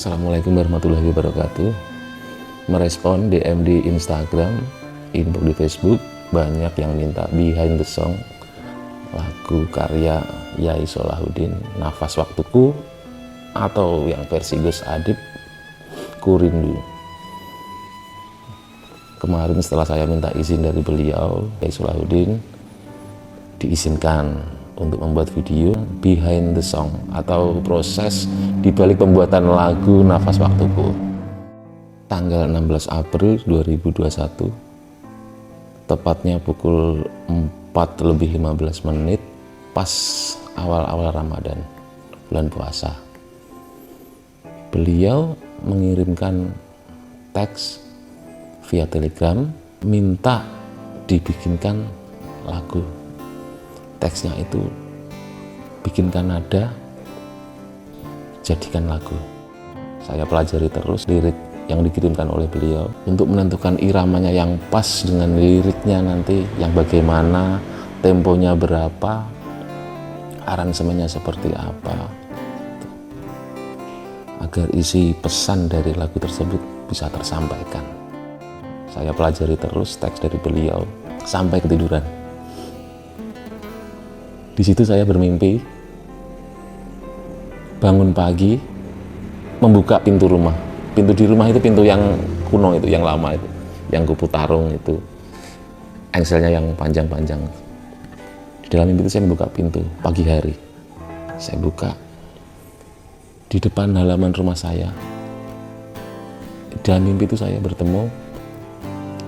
Assalamualaikum warahmatullahi wabarakatuh. Merespon DM di Instagram, inbox di Facebook, banyak yang minta behind the song lagu karya Yai Solahuddin, Nafas Waktuku, atau yang versi Gus Adib, Ku Rindu. Kemarin setelah saya minta izin dari beliau, Yai Solahuddin, diizinkan untuk membuat video behind the song atau proses dibalik pembuatan lagu Nafas Waktuku. Tanggal 16 April 2021, tepatnya pukul 4:15 pas awal-awal Ramadan, bulan puasa. Beliau mengirimkan teks via Telegram, minta dibikinkan lagu. Teksnya itu, bikinkan nada, jadikan lagu. Saya pelajari terus lirik yang dikirimkan oleh beliau untuk menentukan iramanya yang pas dengan liriknya nanti, yang bagaimana, temponya berapa, aransemennya seperti apa, agar isi pesan dari lagu tersebut bisa tersampaikan. Saya pelajari terus teks dari beliau sampai ketiduran. Di situ saya bermimpi bangun pagi, membuka pintu rumah. Pintu di rumah itu pintu yang kuno itu, yang lama itu, yang kupu tarung itu, engselnya yang panjang-panjang. Di dalam mimpi itu saya membuka pintu pagi hari. Saya buka di depan halaman rumah saya. Dalam mimpi itu saya bertemu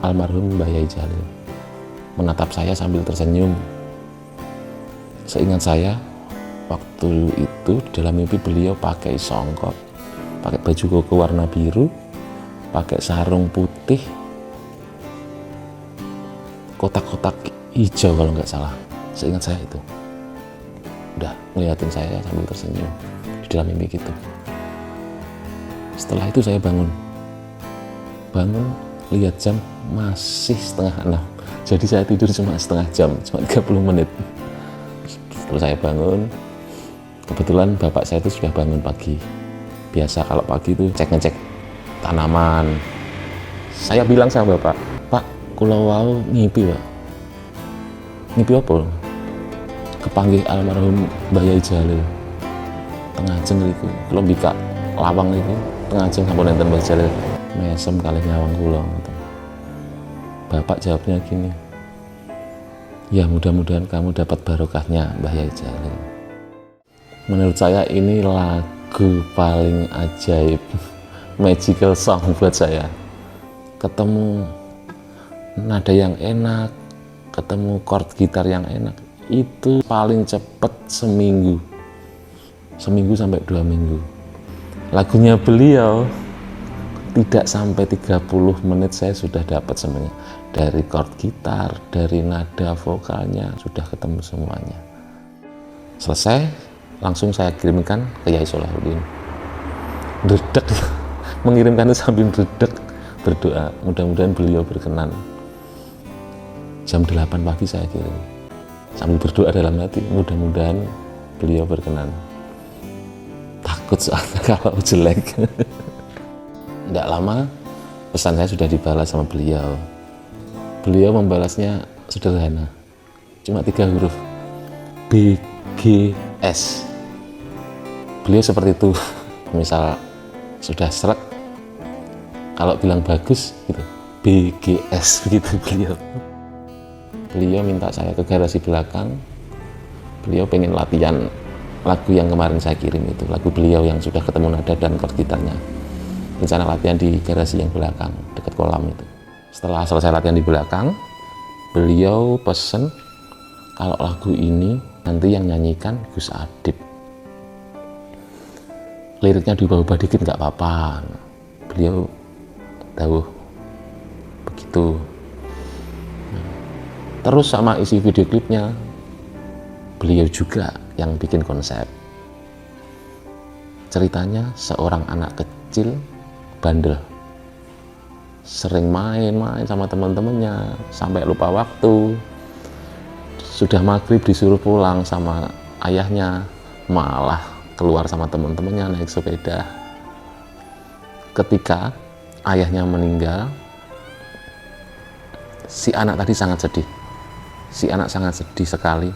almarhum Mbah Yai Jalil, menatap saya sambil tersenyum. Seingat saya, waktu itu dalam mimpi beliau pakai songkok, pakai baju koko warna biru, pakai sarung putih, kotak-kotak hijau kalau nggak salah. Seingat saya itu. Udah ngeliatin saya sambil tersenyum di dalam mimpi gitu. Setelah itu saya bangun, lihat jam masih 5:30. Jadi saya tidur cuma setengah jam, cuma 30 menit. Setelah saya bangun, kebetulan bapak saya itu sudah bangun pagi. Biasa kalau pagi itu ngecek tanaman. Saya bilang sama bapak, "Pak, kula wau ngipi, Pak." "Ngipi apa?" "Kepanggih almarhum Mbah Yai Jalil. Tengah jeng niku, kula mbikak lawang niku, tengah jeng sampun enten Mbah Jalil mesem kalih nyawang kula." Bapak jawabnya gini, "Ya mudah-mudahan kamu dapat barokahnya Mbah Yai Jalil." Menurut saya ini lagu paling ajaib, magical song buat saya. Ketemu nada yang enak, ketemu chord gitar yang enak, itu paling cepat seminggu sampai 2 minggu. Lagunya beliau tidak sampai 30 menit saya sudah dapat semuanya. Dari chord gitar, dari nada vokalnya, sudah ketemu semuanya. Selesai, langsung saya kirimkan ke Yai Solahuddin. Dredeg, mengirimkan itu sambil dredeg, berdoa, mudah-mudahan beliau berkenan. Jam 8 pagi saya kirim, sambil berdoa dalam hati, mudah-mudahan beliau berkenan. Takut soalnya kalau jelek. Tidak lama, pesan saya sudah dibalas sama beliau. Beliau membalasnya sederhana, cuma 3 huruf, BGS. Beliau seperti itu, misal sudah seret, kalau bilang bagus gitu, BGS begitu beliau. Beliau minta saya ke garasi belakang, beliau pengen latihan lagu yang kemarin saya kirim itu, lagu beliau yang sudah ketemu nada dan chord gitarnya. Rencana latihan di garasi yang belakang, dekat kolam itu. Setelah selesai latihan di belakang, beliau pesen kalau lagu ini nanti yang nyanyikan Gus Adib. Liriknya diubah-ubah dikit nggak apa-apa. Beliau tahu begitu. Terus sama isi video klipnya, beliau juga yang bikin konsep. Ceritanya seorang anak kecil bandel, sering main-main sama teman-temannya sampai lupa waktu. Sudah maghrib disuruh pulang sama ayahnya, malah keluar sama teman-temannya naik sepeda. ketika ayahnya meninggal, si anak tadi sangat sedih. Si anak sangat sedih sekali.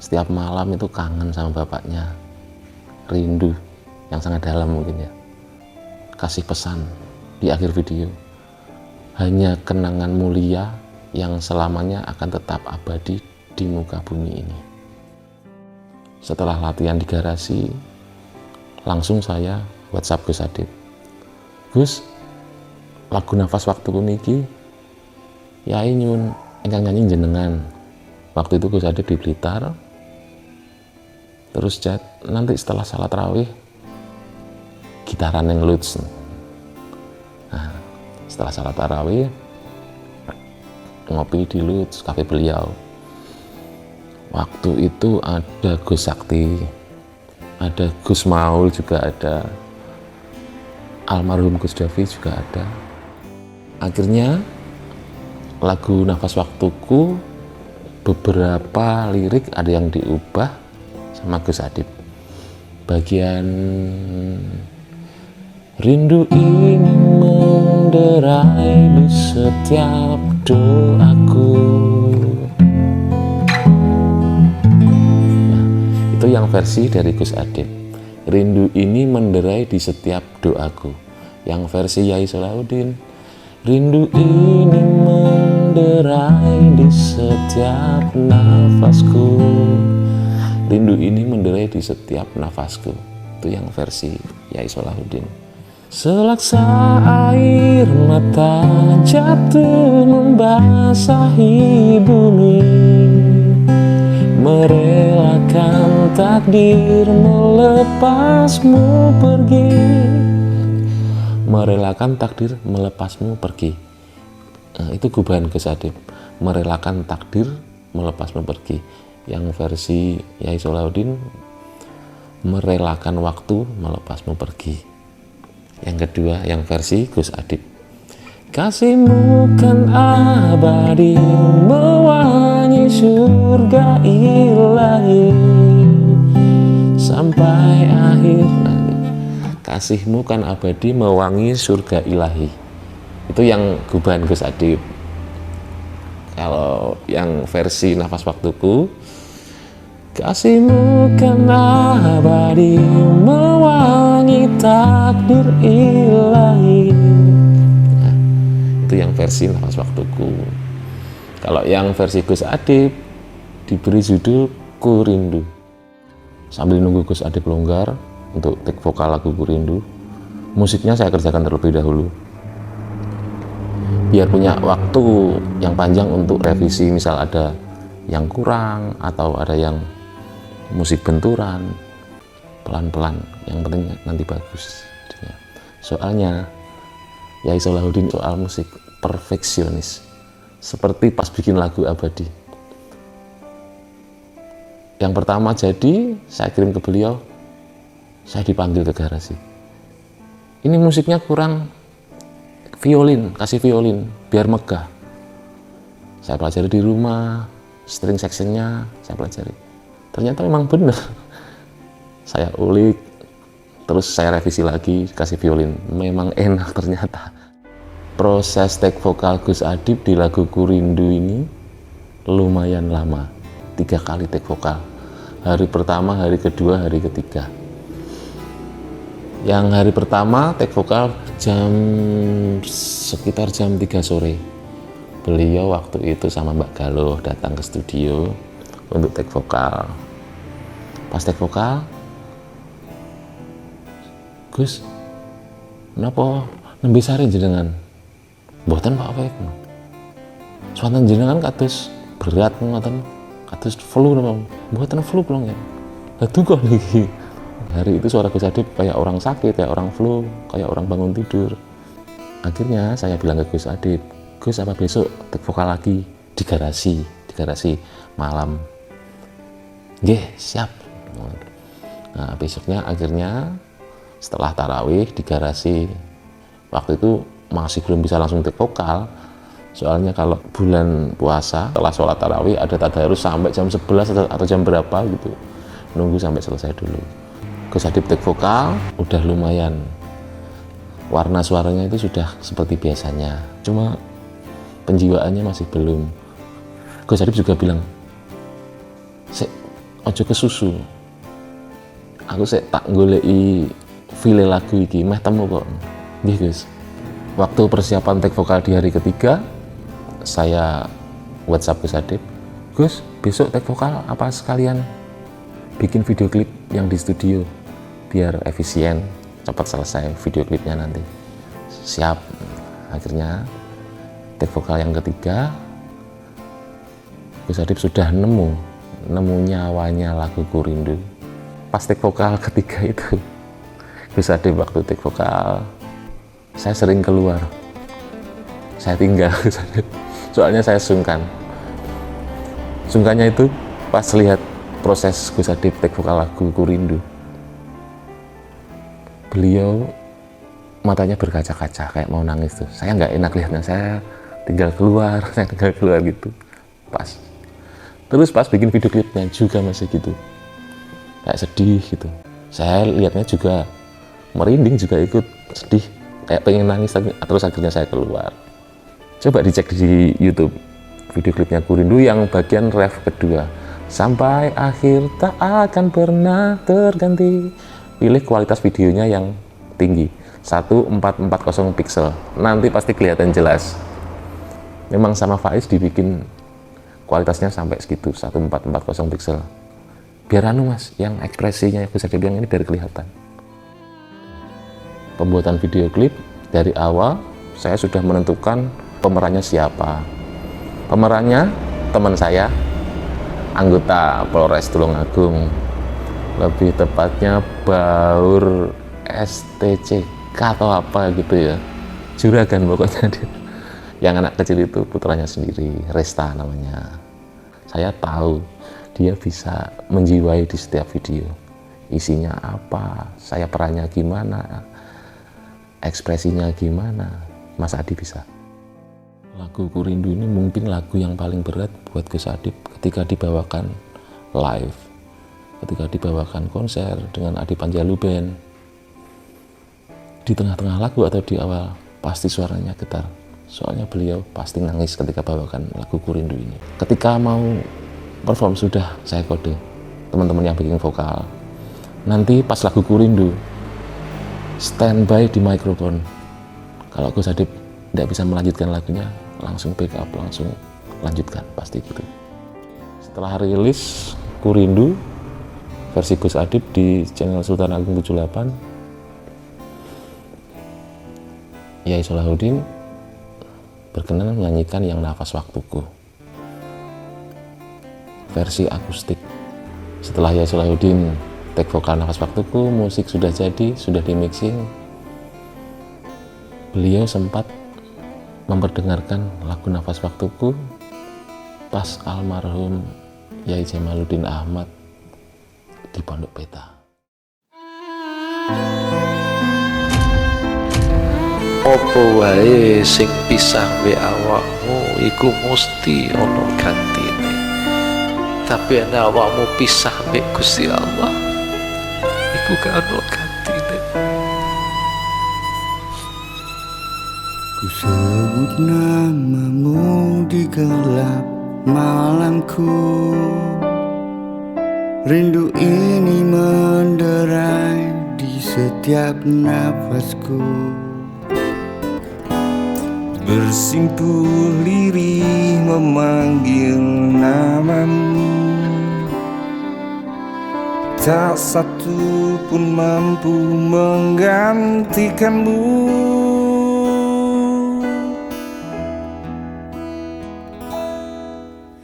Setiap malam itu kangen sama bapaknya, rindu yang sangat dalam mungkin ya. Kasih pesan di akhir video, hanya kenangan mulia yang selamanya akan tetap abadi di muka bumi ini. Setelah latihan di garasi, langsung saya WhatsApp Gus Adip. Gus, lagu Nafas Waktuku niki yai nyun ingkang nyanyi jenengan. Waktu itu Gus Adip di Blitar. Terus chat, nanti setelah salat rawih gitaran yang Lutz. Nah, setelah salat tarawih ngopi di Lutz, kafe beliau. Waktu itu ada Gus Sakti, ada Gus Maul juga ada, almarhum Gus Davi juga ada. Akhirnya lagu Nafas Waktuku beberapa lirik ada yang diubah sama Gus Adip. Bagian rindu ini menderai di setiap doaku. Nah, itu yang versi dari Gus Adip. Rindu ini menderai di setiap doaku. Yang versi Yai Solahuddin, rindu ini menderai di setiap nafasku. Rindu ini menderai di setiap nafasku. Itu yang versi Yai Solahuddin. Selaksa air mata jatuh membasahi bumi, merelakan takdir melepasmu pergi. Merelakan takdir melepasmu pergi. Nah, itu gubahan Gus Adip. Merelakan takdir melepasmu pergi. Yang versi Yai Solahuddin, merelakan waktu melepasmu pergi. Yang kedua, yang versi Gus Adip, kasihmu kan abadi mewangi surga ilahi sampai akhir nanti. Kasihmu kan abadi mewangi surga ilahi. Itu yang gubahan Gus Adip. Kalau yang versi Nafas Waktuku, kasihmu kan abadi mewangi takdir ilahi. Nah, itu yang versi Nafas Waktuku. Kalau yang versi Gus Adip diberi judul Ku Rindu. Sambil nunggu Gus Adip longgar untuk take vokal lagu Ku Rindu, musiknya saya kerjakan terlebih dahulu biar punya waktu yang panjang untuk revisi, misal ada yang kurang atau ada yang musik benturan, pelan-pelan, yang penting nanti bagus. Soalnya Yai Solahuddin soal musik perfeksionis, seperti pas bikin lagu Abadi. Yang pertama jadi, saya kirim ke beliau, saya dipanggil ke garasi. Ini musiknya kurang, violin, kasih violin biar megah. Saya pelajari di rumah, string sectionnya saya pelajari. Ternyata memang benar. Saya ulik, terus saya revisi lagi, kasih violin. Memang enak ternyata. Proses take vokal Gus Adip di lagu Ku Rindu ini lumayan lama. 3 kali take vokal. Hari pertama, hari kedua, hari ketiga. Yang hari pertama take vokal sekitar jam 3 sore. Beliau waktu itu sama Mbak Galuh datang ke studio untuk take vokal. Pas take vokal, Gus, napa nembe sare jenengan? Mboten Pak Wek. Swanten jenengan kados berat ngoten, kados flu napa? Mboten flu kula ya. Lah duka niki. Hari itu suara Gus Adip kayak orang sakit, kayak orang flu, kayak orang bangun tidur. Akhirnya saya bilang ke Gus Adip, Gus apa besok take vokal lagi di garasi malam. Nggih, siap. Nah, besoknya akhirnya setelah tarawih di garasi. Waktu itu masih belum bisa langsung take vokal. Soalnya kalau bulan puasa setelah sholat tarawih ada tadarus sampai jam 11 atau jam berapa gitu. Nunggu sampai selesai dulu. Gus Adip take vokal udah lumayan. warna suaranya itu sudah seperti biasanya, cuma penjiwaannya masih belum. Gus Adip juga bilang, "Sik, ojo kesusu. Aku sik tak goleki file lagu iki, meh temu kok." Nggih, Gus. Waktu persiapan take vokal di hari ketiga, saya WhatsApp Gus Adip, "Gus, besok take vokal apa sekalian bikin video klip yang di studio biar efisien, cepat selesai video klipnya nanti." Siap. Akhirnya take vokal yang ketiga, Gus Adip sudah nemu nyawanya laguku Rindu. Pas take vokal ketiga itu, Gus Adip waktu take vokal, saya sering keluar, saya tinggal Gus Adip, soalnya saya sungkan. Sungkannya itu pas lihat proses Gus Adip take vokal laguku Rindu. Beliau matanya berkaca-kaca kayak mau nangis tuh. Saya nggak enak lihatnya, saya tinggal keluar gitu. Pas. Terus pas bikin video klipnya juga masih gitu, kayak sedih gitu. Saya lihatnya juga merinding, juga ikut sedih, kayak pengen nangis, terus akhirnya saya keluar. Coba dicek di YouTube video klipnya Ku Rindu yang bagian ref kedua, sampai akhir tak akan pernah terganti. Pilih kualitas videonya yang tinggi, 1440 pixel, nanti pasti kelihatan jelas. Memang sama Faiz dibikin kualitasnya sampai segitu, 1440 pixel, biar mas, yang ekspresinya Gus Adip yang ini biar kelihatan. Pembuatan video klip dari awal saya sudah menentukan pemerannya siapa. Pemerannya teman saya, anggota Polres Tulungagung, lebih tepatnya Baur STCK atau apa gitu ya, juragan pokoknya dia. Yang anak kecil itu putranya sendiri, Resta namanya. Saya tahu dia bisa menjiwai di setiap video, isinya apa, saya perannya gimana, ekspresinya gimana. Mas Adi bisa. Lagu Ku Rindu ini mungkin lagu yang paling berat buat Gus Adip ketika dibawakan live, ketika dibawakan konser dengan Adi Panjalu Band. Di tengah-tengah lagu atau di awal pasti suaranya getar, soalnya beliau pasti nangis ketika bawakan lagu Ku Rindu ini. Ketika mau perform sudah saya kode teman-teman yang bikin vokal, nanti pas lagu Ku Rindu standby di mikrofon. Kalau Gus Adip tidak bisa melanjutkan lagunya, langsung backup, langsung lanjutkan, pasti gitu. Setelah rilis Ku Rindu versi Gus Adip di channel Sultan Agung 78, Yai Solahuddin berkenan menyanyikan Yang Nafas Waktuku versi akustik. Setelah Yai Solahuddin take vokal Nafas Waktuku, musik sudah jadi, sudah di mixing, beliau sempat memperdengarkan lagu Nafas Waktuku pas almarhum Yai Jamaluddin Ahmad di Pondok Peta. Opo wae sing pisah be awakmu iku mesti ana gantine. Tapi ana awakmu pisah be Gusti Allah, iku gak ana gantine. Ku sebut namamu di gelap malamku, rindu ini menderai di setiap nafasku. Bersimpuh lirih memanggil namamu, tak satu pun mampu menggantikanmu.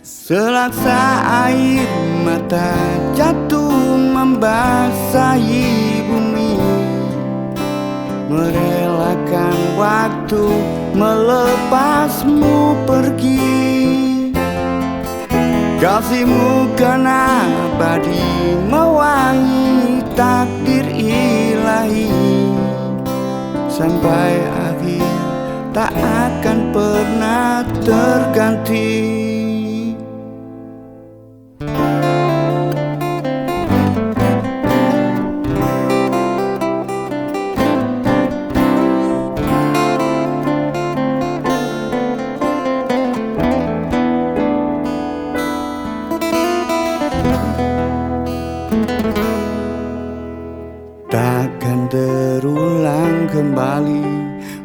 Selaksa air mata jatuh membasahi bumi, merelakan waktu melepasmu pergi. Kasihmu kan abadi mewangi takdir ilahi, sampai akhir tak akan pernah terganti.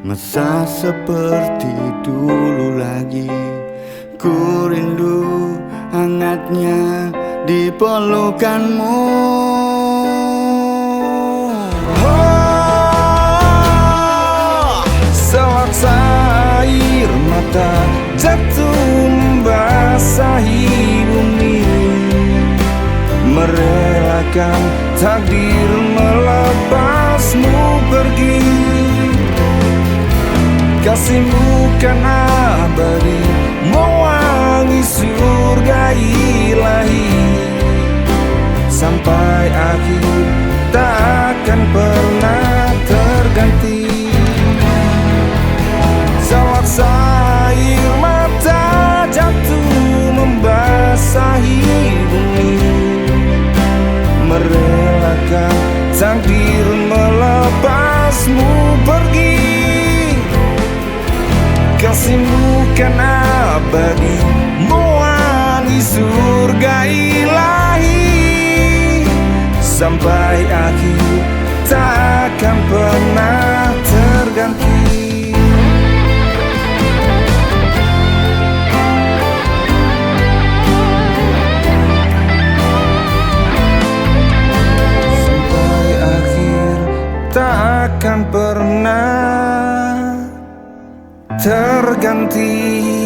masa seperti dulu lagi. Ku rindu hangatnya di pelukanmu. Selaksa air mata jatuh membasahi bumi, merelakan takdir melepasmu pergi. Kasihmu kan abadi, mewangi surga ilahi, sampai akhir tak akan pernah terganti. Selaksa air mata jatuh membasahi bumi, merelakan takdir melepasmu pergi. Kasihmu kan abadi, mewangi surga ilahi, sampai akhir tak akan pernah terganti. Tak akan pernah terganti.